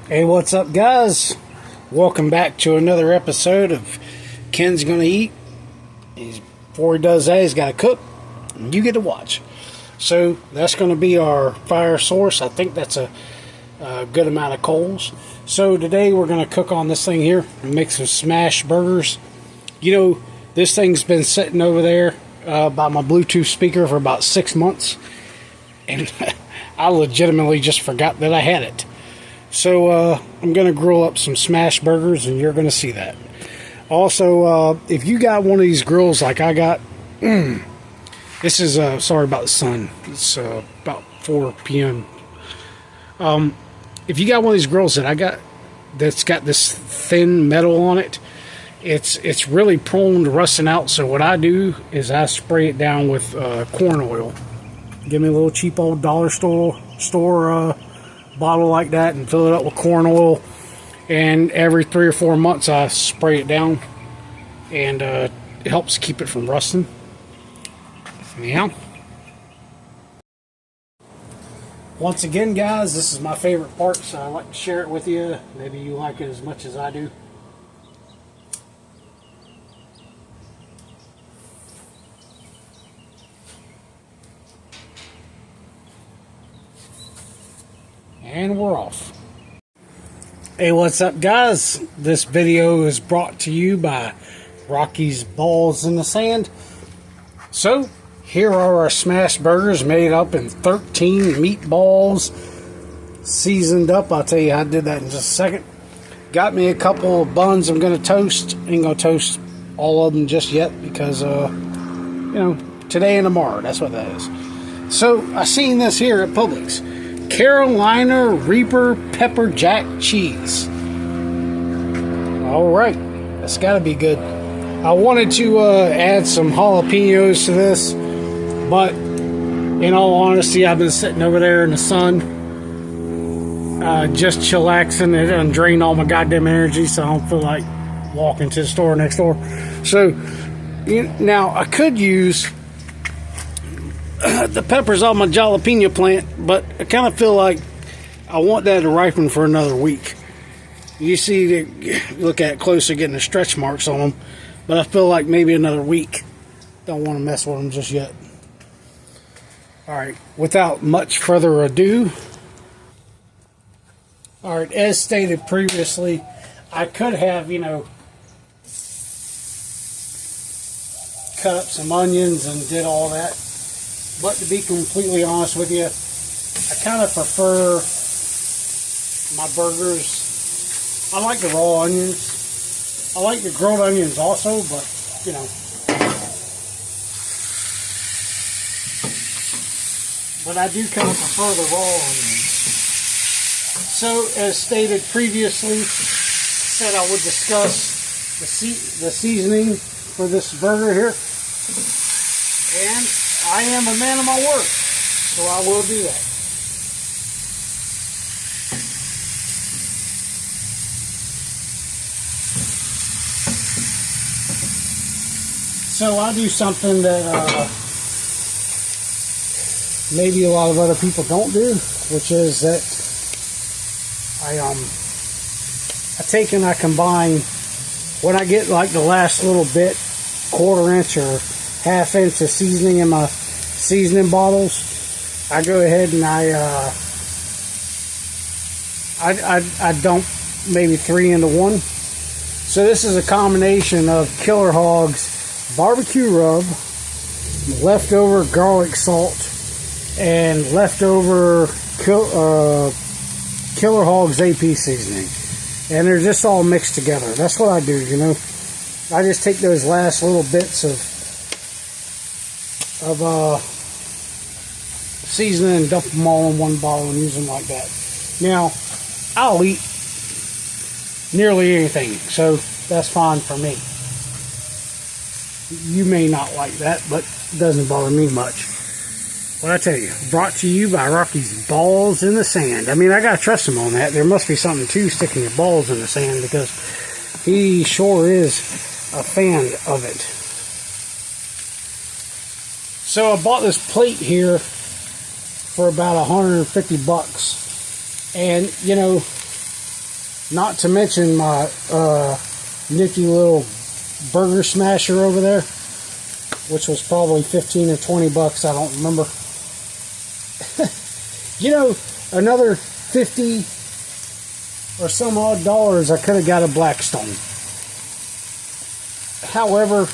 Hey, what's up, guys? Welcome back to another episode of Ken's Gonna Eat. Before he does that, he's got to cook, and you get to watch. So that's going to be our fire source. I think that's a good amount of coals. So today we're going to cook on this thing here and make some smash burgers. You know, this thing's been sitting over there by my Bluetooth speaker for about 6 months, and I legitimately just forgot that I had it. So I'm going to grill up some smash burgers, and you're going to see that. Also, if you got one of these grills like I got, this is, sorry about the sun, it's about 4 p.m. If you got one of these grills that I got that's got this thin metal on it, it's really prone to rusting out. So what I do is I spray it down with corn oil. Give me a little cheap old dollar store bottle like that and fill it up with corn oil, and every 3 or 4 months I spray it down, and it helps keep it from rusting. Anyhow, once again, guys, this is my favorite part, so I like to share it with you. Maybe you like it as much as I do. And we're off. Hey, what's up, guys? This video is brought to you by Rocky's Balls in the Sand. So, here are our smash burgers made up in 13 meatballs, seasoned up. I'll tell you how I did that in just a second. Got me a couple of buns I'm going to toast. Ain't going to toast all of them just yet because, you know, today and tomorrow. That's what that is. So, I seen this here at Publix. Carolina Reaper Pepper Jack Cheese. Alright, that's got to be good. I wanted to add some jalapenos to this, but in all honesty, I've been sitting over there in the sun, just chillaxing. It done drained all my goddamn energy, so I don't feel like walking to the store next door. So, now I could use the peppers on my jalapeno plant, but I kind of feel like I want that to ripen for another week. You see, look at it closer, getting the stretch marks on them, but I feel like maybe another week. Don't want to mess with them just yet. Alright, without much further ado, alright, as stated previously, I could have, you know, cut up some onions and did all that. But to be completely honest with you, I kind of prefer my burgers. I like the raw onions. I like the grilled onions also, but, you know. But I do kind of prefer the raw onions. So, as stated previously, said I would discuss the seasoning for this burger here. And I am a man of my word, so I will do that. So I do something that maybe a lot of other people don't do, which is that I take and I combine, when I get like the last little bit, 1/4 inch or 1/2 inch of seasoning in my seasoning bottles, I go ahead and I dump maybe 3 into 1. So this is a combination of Killer Hog's barbecue rub, leftover garlic salt, and leftover Killer Hog's AP seasoning, and they're just all mixed together. That's what I do, you know. I just take those last little bits of seasoning and dump them all in one bottle and use them like that. Now, I'll eat nearly anything, so that's fine for me. You may not like that, but it doesn't bother me much. What I tell you, brought to you by Rocky's Balls in the Sand. I mean, I gotta trust him on that. There must be something to sticking your balls in the sand, because he sure is a fan of it. So I bought this plate here for about $150, and you know, Not to mention my nifty little burger smasher over there, which was probably 15 or 20 bucks, I don't remember. You know, another 50 or some odd dollars, I could have got a Blackstone. However,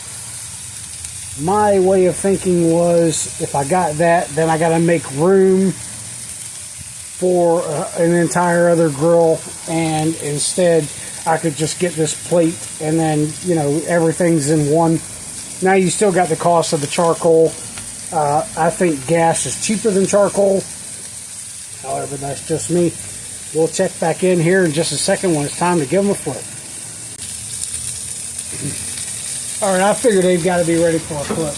my way of thinking was, if I got that, then I got to make room for an entire other grill, and instead I could just get this plate, and then, you know, everything's in one. Now you still got the cost of the charcoal. I think gas is cheaper than charcoal. However, that's just me. We'll check back in here in just a second when it's time to give them a flip. Alright, I figure they've got to be ready for a flip.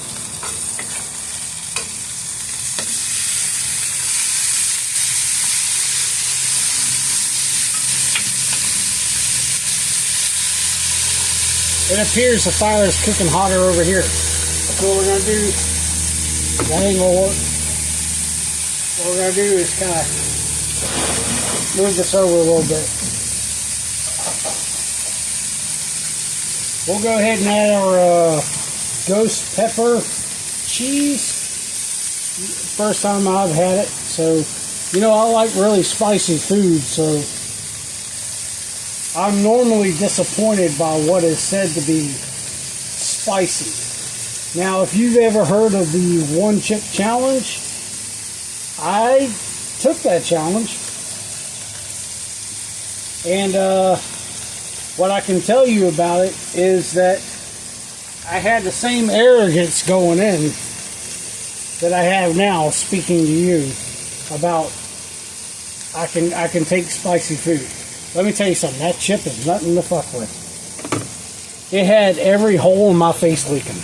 It appears the fire is cooking hotter over here. So what we're going to do, that ain't going to work. What we're going to do is kind of move this over a little bit. We'll go ahead and add our ghost pepper cheese. First time I've had it. So, you know, I like really spicy food, so I'm normally disappointed by what is said to be spicy. Now, if you've ever heard of the one chip challenge, I took that challenge. And what I can tell you about it is that I had the same arrogance going in that I have now, speaking to you about I can take spicy food. Let me tell you something, that chip is nothing to fuck with. It had every hole in my face leaking.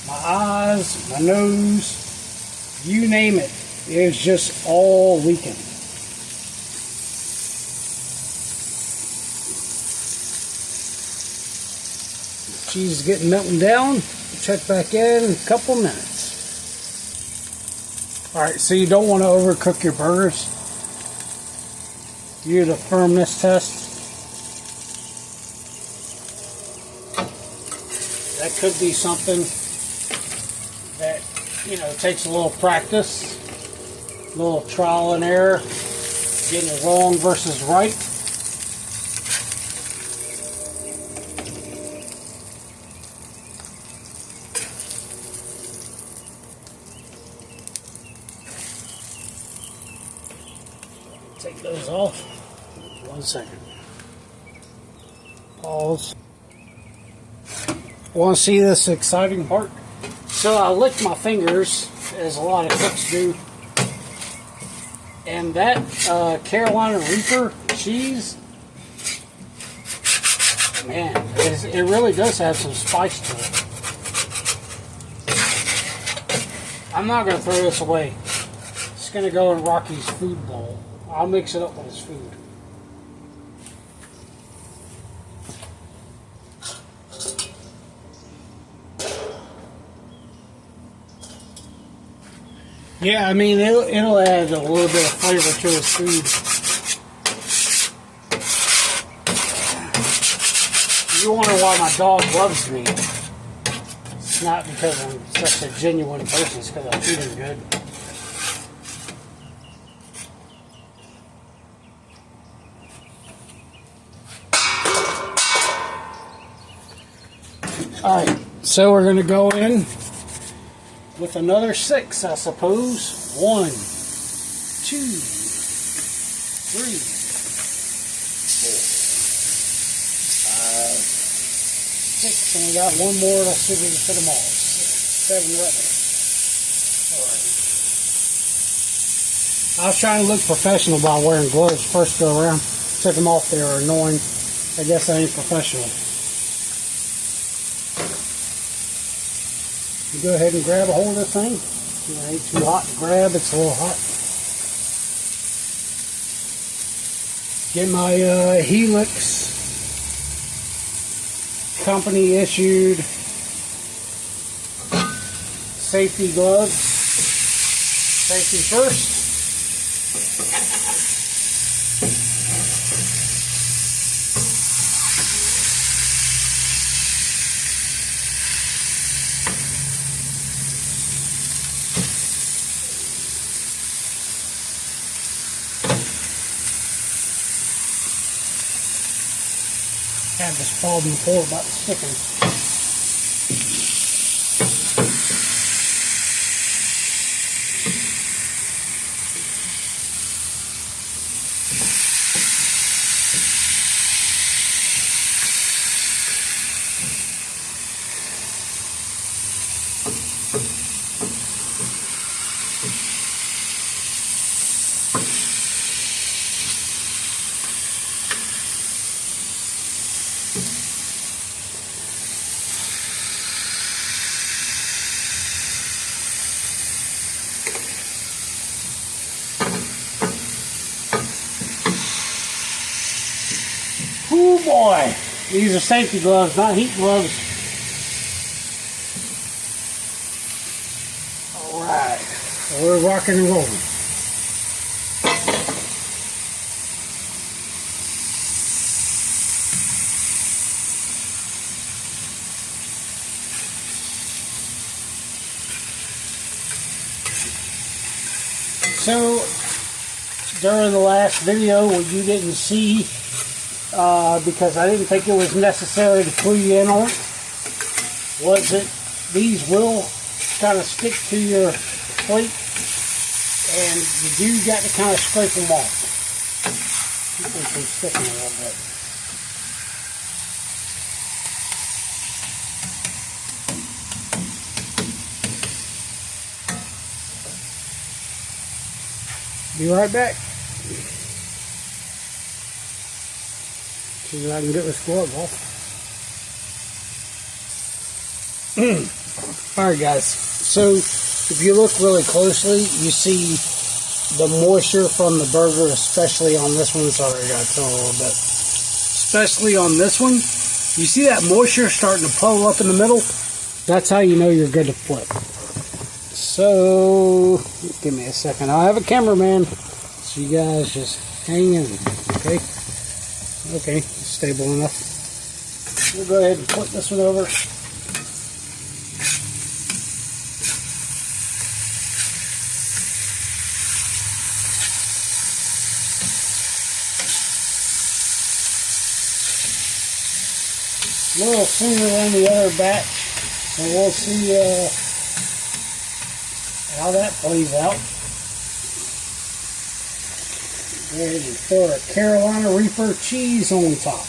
My eyes, my nose, you name it. It was just all leaking. Cheese is getting melting down. Check back in a couple minutes. Alright, so you don't want to overcook your burgers. Use a firmness test. That could be something that, you know, takes a little practice, a little trial and error, getting it wrong versus right. Take those off. 1 second. Pause. Want to see this exciting part? So I licked my fingers, as a lot of cooks do, and that Carolina Reaper cheese, man, it really does have some spice to it. I'm not going to throw this away. It's going to go in Rocky's food bowl. I'll mix it up with his food. Yeah, I mean, it'll add a little bit of flavor to his food. You wonder why my dog loves me. It's not because I'm such a genuine person, it's because I feed him good. Alright, so we're going to go in with another 6, I suppose. 1, 2, 3, 4, 5, 6, and we got one more. Let's see if we can fit them all. 7 right there. Alright. I was trying to look professional by wearing gloves first go around. Took them off, they were annoying. I guess I ain't professional. You go ahead and grab a hold of this thing. It ain't too hot to grab, it's a little hot. Get my Helix company issued safety gloves. Safety first. Had this problem before about sticking. Oh boy, these are safety gloves, not heat gloves. Alright, so we're rocking and rolling. So, during the last video, what you didn't see, because I didn't think it was necessary to clue you in on it, was that these will kind of stick to your plate, and you do got to kind of scrape them off. Keep them from sticking a little bit. Be right back. See if I can get this glove off. Alright guys, so if you look really closely, you see the moisture from the burger, especially on this one. Sorry, I got to tell a little bit. Especially on this one, you see that moisture starting to puddle up in the middle? That's how you know you're good to flip. So, give me a second. I'll have a cameraman, so you guys just hang in, okay? Okay, stable enough. We'll go ahead and flip this one over. A little sooner than the other batch, so we'll see how that plays out. Go ahead and throw a Carolina Reaper cheese on top.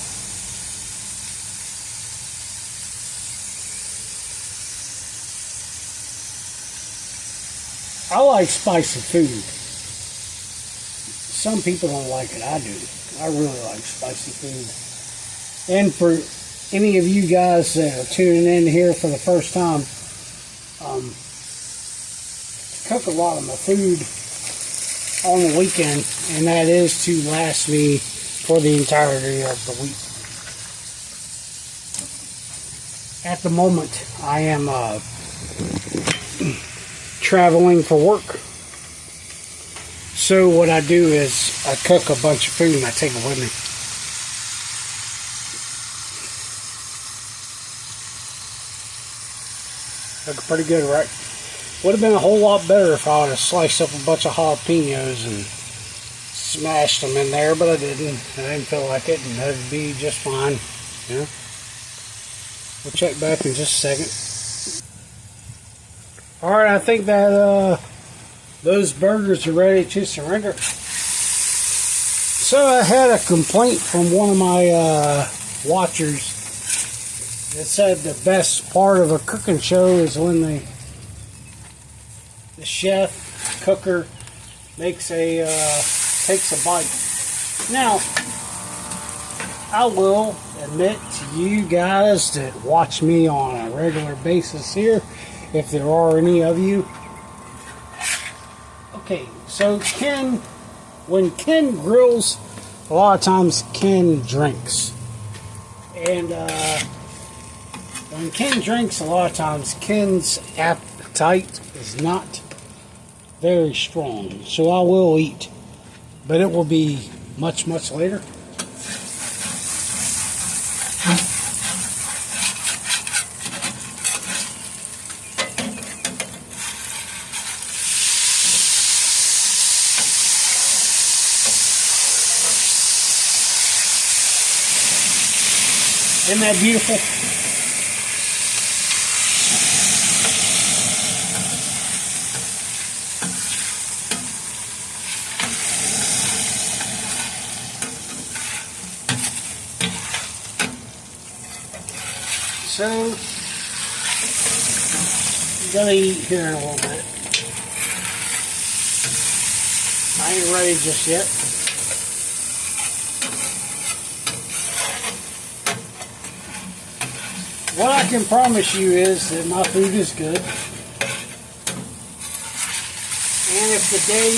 I like spicy food. Some people don't like it. I do. I really like spicy food. And for any of you guys that are tuning in here for the first time, I cook a lot of my food on the weekend, and that is to last me for the entirety of the week. At the moment, I am traveling for work. So what I do is I cook a bunch of food and I take it with me. Looking pretty good, right? Would have been a whole lot better if I would have sliced up a bunch of jalapenos and smashed them in there, but I didn't. I didn't feel like it, and that'd be just fine. Yeah. We'll check back in just a second. Alright, I think that those burgers are ready to surrender. So I had a complaint from one of my watchers. It said the best part of a cooking show is when the chef, cooker, takes a bite. Now, I will admit to you guys that watch me on a regular basis here, if there are any of you. Okay, so when Ken grills, a lot of times Ken drinks. And when Ken drinks, a lot of times Ken's appetite is not very strong. So I will eat, but it will be much, much later. Isn't that beautiful? So, I'm gonna eat here in a little bit. I ain't ready just yet. What I can promise you is that my food is good. And if the day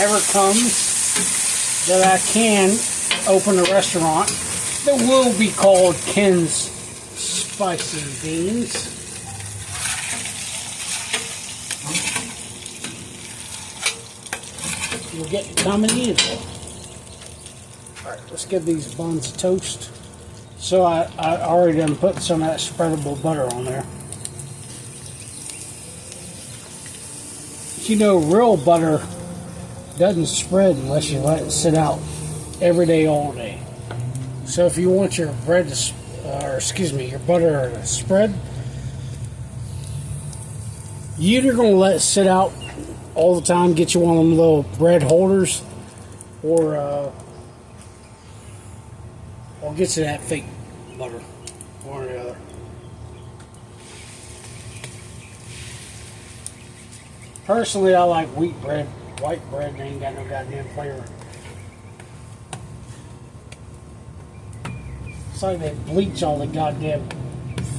ever comes that I can open a restaurant that will be called Ken's Spicy Beans, you'll get to come and eat it. Alright, let's give these buns a toast. So I already done put some of that spreadable butter on there. But you know, real butter doesn't spread unless you let it sit out every day, all day. So if you want your bread to, your butter to spread, you're either going to let it sit out all the time, get you one of them little bread holders, or get you that fake butter, one or the other. Personally, I like wheat bread. White bread ain't got no goddamn flavor. It's like they bleach all the goddamn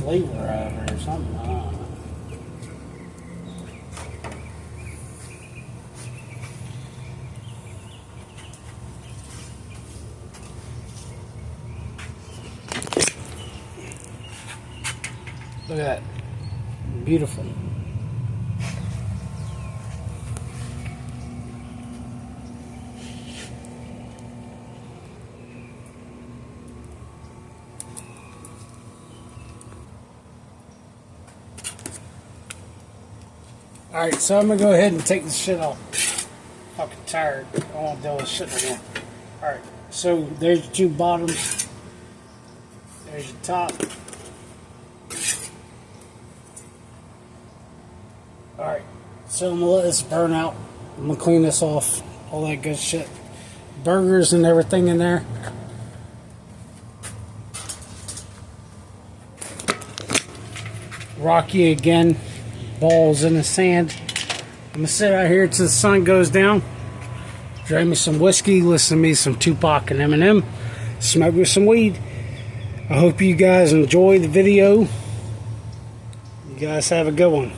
flavor out of it or something. I don't know. Look at that. Beautiful. Alright, so I'm going to go ahead and take this shit off. I'm fucking tired. I don't want to deal with this shit anymore. Alright, so there's your two bottoms. There's your top. Alright, so I'm going to let this burn out. I'm going to clean this off. All that good shit. Burgers and everything in there. Rocky again. Balls in the sand. I'm going to sit out here till the sun goes down. Drink me some whiskey. Listen to me some Tupac and Eminem. Smoke with some weed. I hope you guys enjoy the video. You guys have a good one.